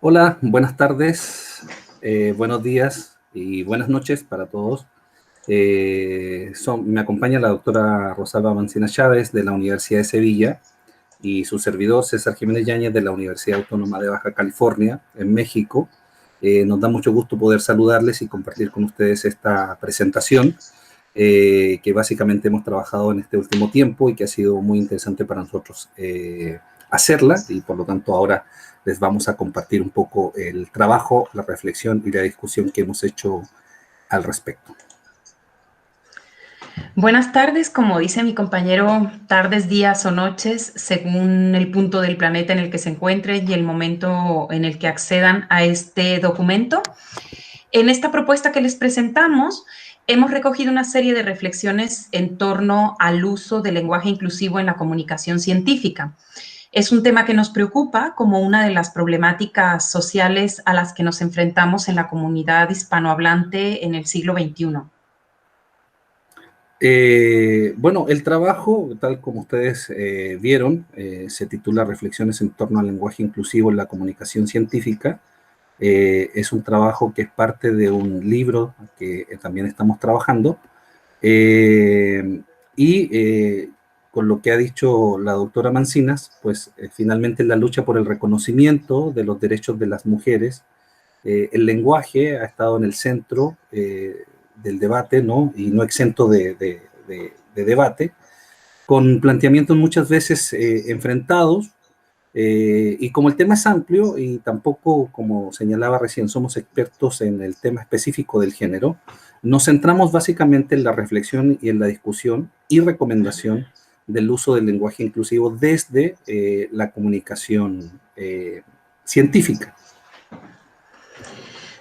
Hola, buenas tardes, buenos días y buenas noches para todos. Me acompaña la doctora Rosalba Mancina Chávez de la Universidad de Sevilla y su servidor César Jiménez Yáñez de la Universidad Autónoma de Baja California, en México. Nos da mucho gusto poder saludarles y compartir con ustedes esta presentación que básicamente hemos trabajado en este último tiempo y que ha sido muy interesante para nosotros hacerla, y por lo tanto ahora les vamos a compartir un poco el trabajo, la reflexión y la discusión que hemos hecho al respecto. Buenas tardes, como dice mi compañero, tardes, días o noches, según el punto del planeta en el que se encuentre y el momento en el que accedan a este documento. En esta propuesta que les presentamos, hemos recogido una serie de reflexiones en torno al uso del lenguaje inclusivo en la comunicación científica. Es un tema que nos preocupa como una de las problemáticas sociales a las que nos enfrentamos en la comunidad hispanohablante en el siglo XXI. Bueno, el trabajo, tal como ustedes vieron, se titula Reflexiones en torno al lenguaje inclusivo en la comunicación científica. Es un trabajo que es parte de un libro que también estamos trabajando. Eh, y con lo que ha dicho la doctora Mancinas, pues finalmente la lucha por el reconocimiento de los derechos de las mujeres, el lenguaje ha estado en el centro del debate, ¿no? Y no exento de debate, con planteamientos muchas veces enfrentados, y como el tema es amplio y tampoco, como señalaba recién, somos expertos en el tema específico del género, nos centramos básicamente en la reflexión y en la discusión y recomendación del uso del lenguaje inclusivo desde la comunicación científica.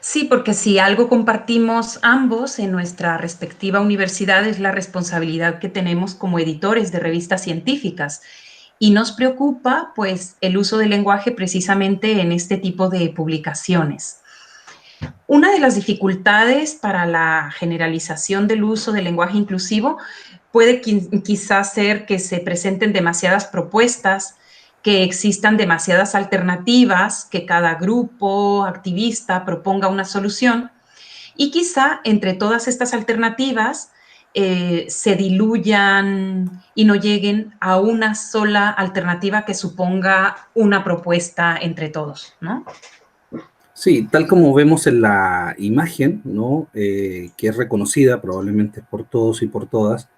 Sí, porque si algo compartimos ambos en nuestra respectiva universidad es la responsabilidad que tenemos como editores de revistas científicas. Y nos preocupa, pues, el uso del lenguaje precisamente en este tipo de publicaciones. Una de las dificultades para la generalización del uso del lenguaje inclusivo puede quizás ser que se presenten demasiadas propuestas, que existan demasiadas alternativas, que cada grupo activista proponga una solución y quizá entre todas estas alternativas se diluyan y no lleguen a una sola alternativa que suponga una propuesta entre todos, ¿no? Sí, tal como vemos en la imagen, ¿no? Que es reconocida probablemente por todos y por todas.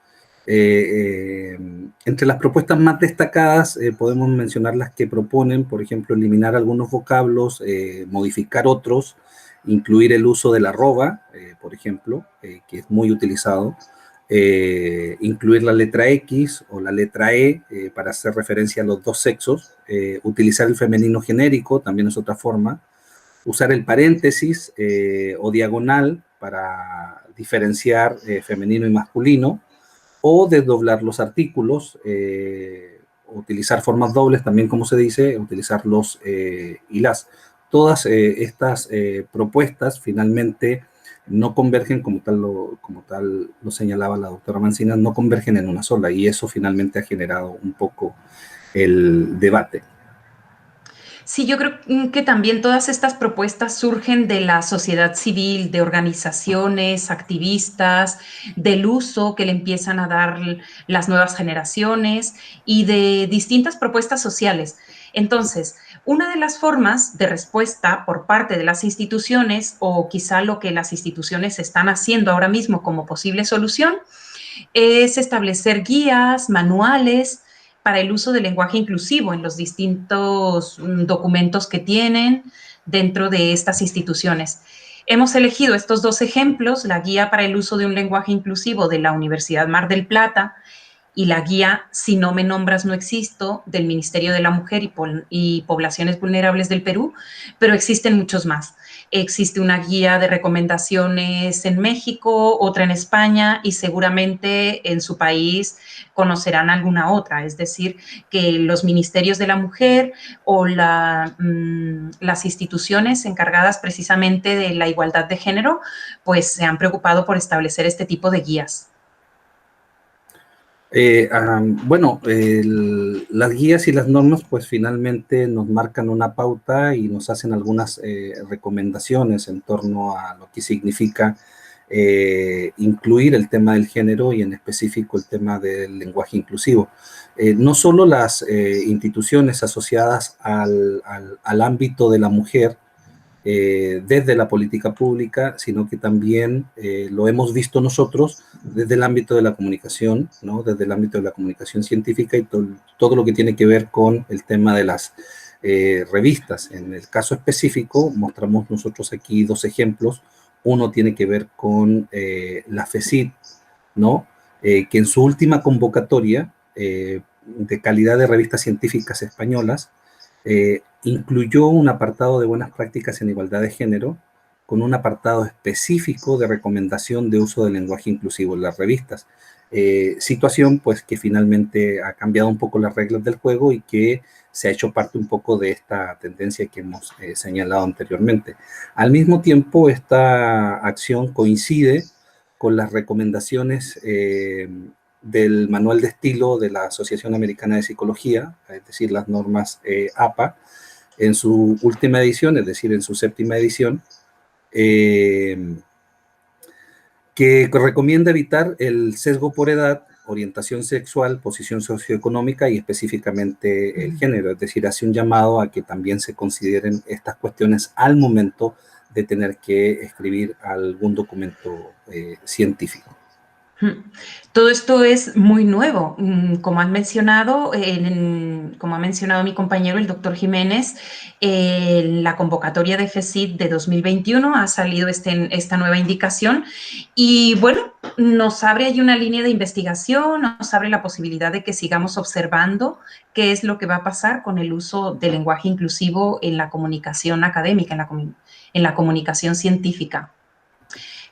Entre las propuestas más destacadas podemos mencionar las que proponen, por ejemplo, eliminar algunos vocablos, modificar otros, incluir el uso de la arroba, por ejemplo, que es muy utilizado, incluir la letra X o la letra E para hacer referencia a los dos sexos, utilizar el femenino genérico, también es otra forma, usar el paréntesis o diagonal para diferenciar femenino y masculino, o desdoblar los artículos, utilizar formas dobles, también como se dice, utilizar los y las. Todas estas propuestas finalmente no convergen, como tal lo señalaba la doctora Mancina, no convergen en una sola, y eso finalmente ha generado un poco el debate. Sí, yo creo que también todas estas propuestas surgen de la sociedad civil, de organizaciones, activistas, del uso que le empiezan a dar las nuevas generaciones y de distintas propuestas sociales. Entonces, una de las formas de respuesta por parte de las instituciones, o quizá lo que las instituciones están haciendo ahora mismo como posible solución, es establecer guías, manuales para el uso del lenguaje inclusivo en los distintos documentos que tienen dentro de estas instituciones. Hemos elegido estos dos ejemplos, la guía para el uso de un lenguaje inclusivo de la Universidad Mar del Plata y la guía Si no me nombras no existo del Ministerio de la Mujer y Poblaciones Vulnerables del Perú, pero existen muchos más. Existe una guía de recomendaciones en México, otra en España y seguramente en su país conocerán alguna otra. Es decir, que los ministerios de la mujer o las instituciones encargadas precisamente de la igualdad de género, pues se han preocupado por establecer este tipo de guías. Bueno, las guías y las normas pues finalmente nos marcan una pauta y nos hacen algunas recomendaciones en torno a lo que significa incluir el tema del género y en específico el tema del lenguaje inclusivo. No solo las instituciones asociadas al ámbito de la mujer, desde la política pública, sino que también lo hemos visto nosotros desde el ámbito de la comunicación, ¿no? Desde el ámbito de la comunicación científica y todo lo que tiene que ver con el tema de las revistas. En el caso específico, mostramos nosotros aquí dos ejemplos. Uno tiene que ver con la FECID, ¿no? Que en su última convocatoria de calidad de revistas científicas españolas, incluyó un apartado de buenas prácticas en igualdad de género con un apartado específico de recomendación de uso del lenguaje inclusivo en las revistas. Situación pues que finalmente ha cambiado un poco las reglas del juego y que se ha hecho parte un poco de esta tendencia que hemos señalado anteriormente. Al mismo tiempo, esta acción coincide con las recomendaciones del manual de estilo de la Asociación Americana de Psicología, es decir, las normas APA, en su última edición, es decir, en su séptima edición, que recomienda evitar el sesgo por edad, orientación sexual, posición socioeconómica y específicamente el género, es decir, hace un llamado a que también se consideren estas cuestiones al momento de tener que escribir algún documento científico. Todo esto es muy nuevo. Como han mencionado, como ha mencionado mi compañero, el doctor Jiménez, en la convocatoria de FECID de 2021 ha salido esta nueva indicación y bueno, nos abre ahí una línea de investigación, nos abre la posibilidad de que sigamos observando qué es lo que va a pasar con el uso del lenguaje inclusivo en la comunicación académica, en la comunicación científica.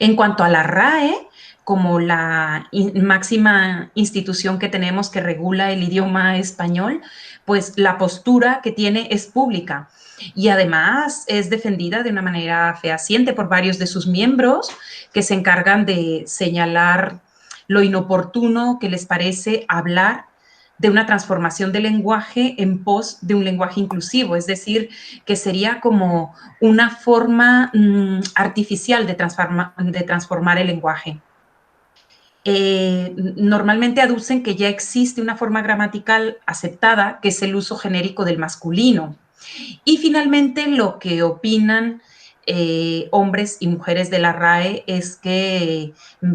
En cuanto a la RAE, como la máxima institución que tenemos que regula el idioma español, pues la postura que tiene es pública y además es defendida de una manera fehaciente por varios de sus miembros que se encargan de señalar lo inoportuno que les parece hablar de una transformación del lenguaje en pos de un lenguaje inclusivo, es decir, que sería como una forma artificial de transformar el lenguaje. Normalmente aducen que ya existe una forma gramatical aceptada, que es el uso genérico del masculino. Y finalmente lo que opinan hombres y mujeres de la RAE es que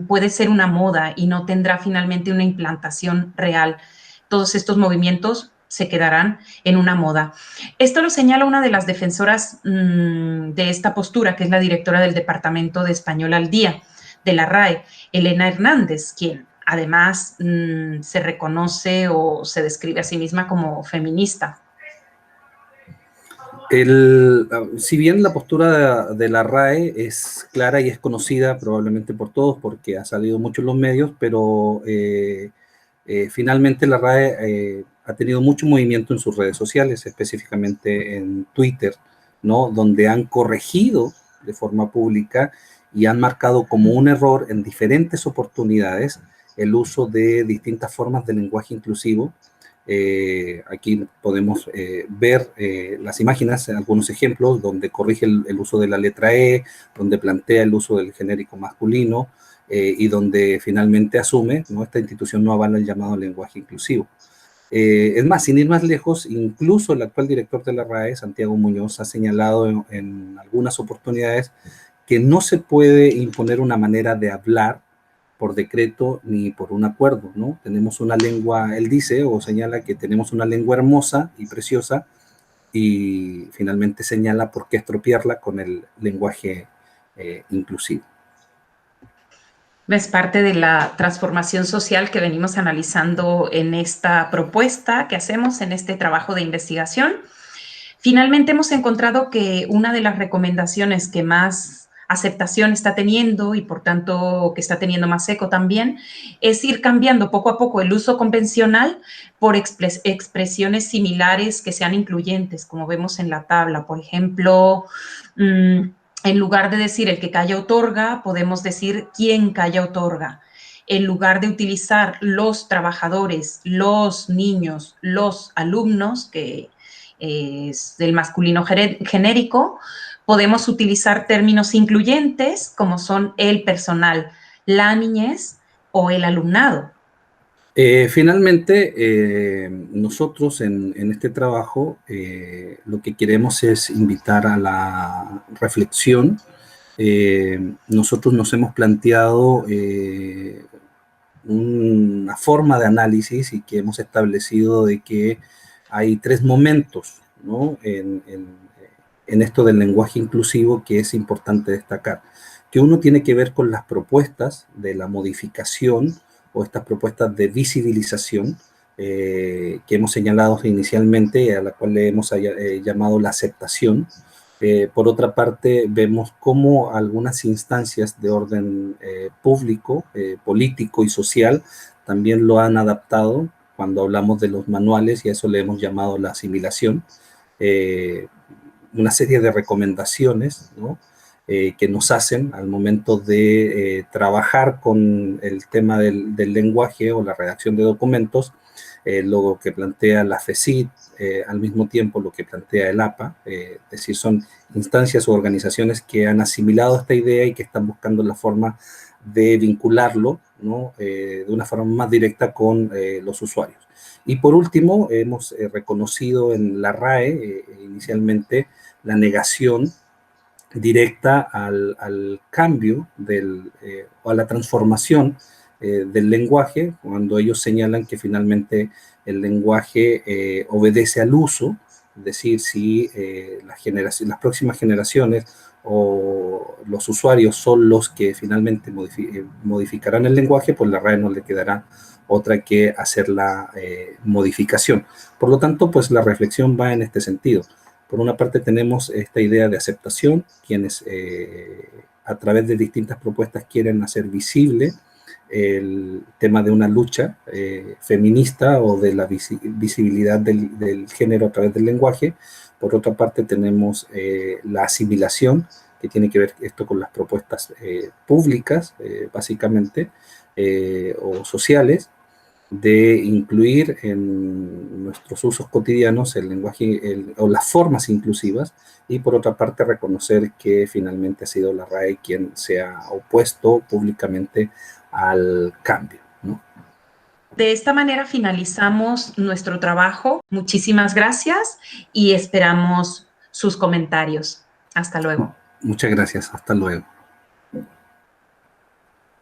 puede ser una moda y no tendrá finalmente una implantación real. Todos estos movimientos se quedarán en una moda. Esto lo señala una de las defensoras de esta postura, que es la directora del Departamento de Español al Día de la RAE, Elena Hernández, quien además se reconoce o se describe a sí misma como feminista. Si bien la postura de la RAE es clara y es conocida probablemente por todos porque ha salido mucho en los medios, pero finalmente la RAE ha tenido mucho movimiento en sus redes sociales, específicamente en Twitter, ¿no? Donde han corregido de forma pública y han marcado como un error en diferentes oportunidades el uso de distintas formas de lenguaje inclusivo. Aquí podemos ver las imágenes, algunos ejemplos donde corrige el uso de la letra E, donde plantea el uso del genérico masculino y donde finalmente asume, ¿no? Esta institución no avala el llamado lenguaje inclusivo. Es más, sin ir más lejos, incluso el actual director de la RAE, Santiago Muñoz, ha señalado en algunas oportunidades que no se puede imponer una manera de hablar por decreto ni por un acuerdo, ¿no? Tenemos una lengua, él dice o señala que tenemos una lengua hermosa y preciosa y finalmente señala por qué estropearla con el lenguaje inclusivo. Es parte de la transformación social que venimos analizando en esta propuesta que hacemos en este trabajo de investigación. Finalmente hemos encontrado que una de las recomendaciones que más aceptación está teniendo y por tanto que está teniendo más eco también es ir cambiando poco a poco el uso convencional por expresiones similares que sean incluyentes, como vemos en la tabla. Por ejemplo, en lugar de decir el que calla otorga, podemos decir quién calla otorga. en lugar de utilizar los trabajadores, los niños, los alumnos, que es del masculino genérico, podemos utilizar términos incluyentes como son el personal, la niñez o el alumnado. Finalmente, nosotros en este trabajo lo que queremos es invitar a la reflexión. Nosotros nos hemos planteado una forma de análisis y que hemos establecido de que hay tres momentos, ¿no? en esto del lenguaje inclusivo que es importante destacar. Que uno tiene que ver con las propuestas de la modificación o estas propuestas de visibilización que hemos señalado inicialmente, a la cual le hemos llamado la aceptación. Por otra parte, vemos cómo algunas instancias de orden público, político y social también lo han adaptado cuando hablamos de los manuales, y a eso le hemos llamado la asimilación. Una serie de recomendaciones, ¿no? Que nos hacen al momento de trabajar con el tema del lenguaje o la redacción de documentos, lo que plantea la FECIT, al mismo tiempo lo que plantea el APA, es decir, son instancias o organizaciones que han asimilado esta idea y que están buscando la forma de vincularlo, ¿no? De una forma más directa con los usuarios. Y por último, hemos reconocido en la RAE inicialmente la negación directa al cambio o a la transformación del lenguaje, cuando ellos señalan que finalmente el lenguaje obedece al uso, es decir, si las próximas generaciones o los usuarios son los que finalmente modificarán el lenguaje, pues la RAE no le quedará otra que hacer la modificación. Por lo tanto, pues la reflexión va en este sentido. Por una parte tenemos esta idea de aceptación, quienes a través de distintas propuestas quieren hacer visible el tema de una lucha feminista o de la visibilidad del género a través del lenguaje. Por otra parte tenemos la asimilación, que tiene que ver esto con las propuestas públicas, básicamente, o sociales, de incluir en nuestros usos cotidianos el lenguaje o las formas inclusivas, y por otra parte reconocer que finalmente ha sido la RAE quien se ha opuesto públicamente al cambio, ¿no? De esta manera finalizamos nuestro trabajo. Muchísimas gracias y esperamos sus comentarios. Hasta luego. Muchas gracias. Hasta luego.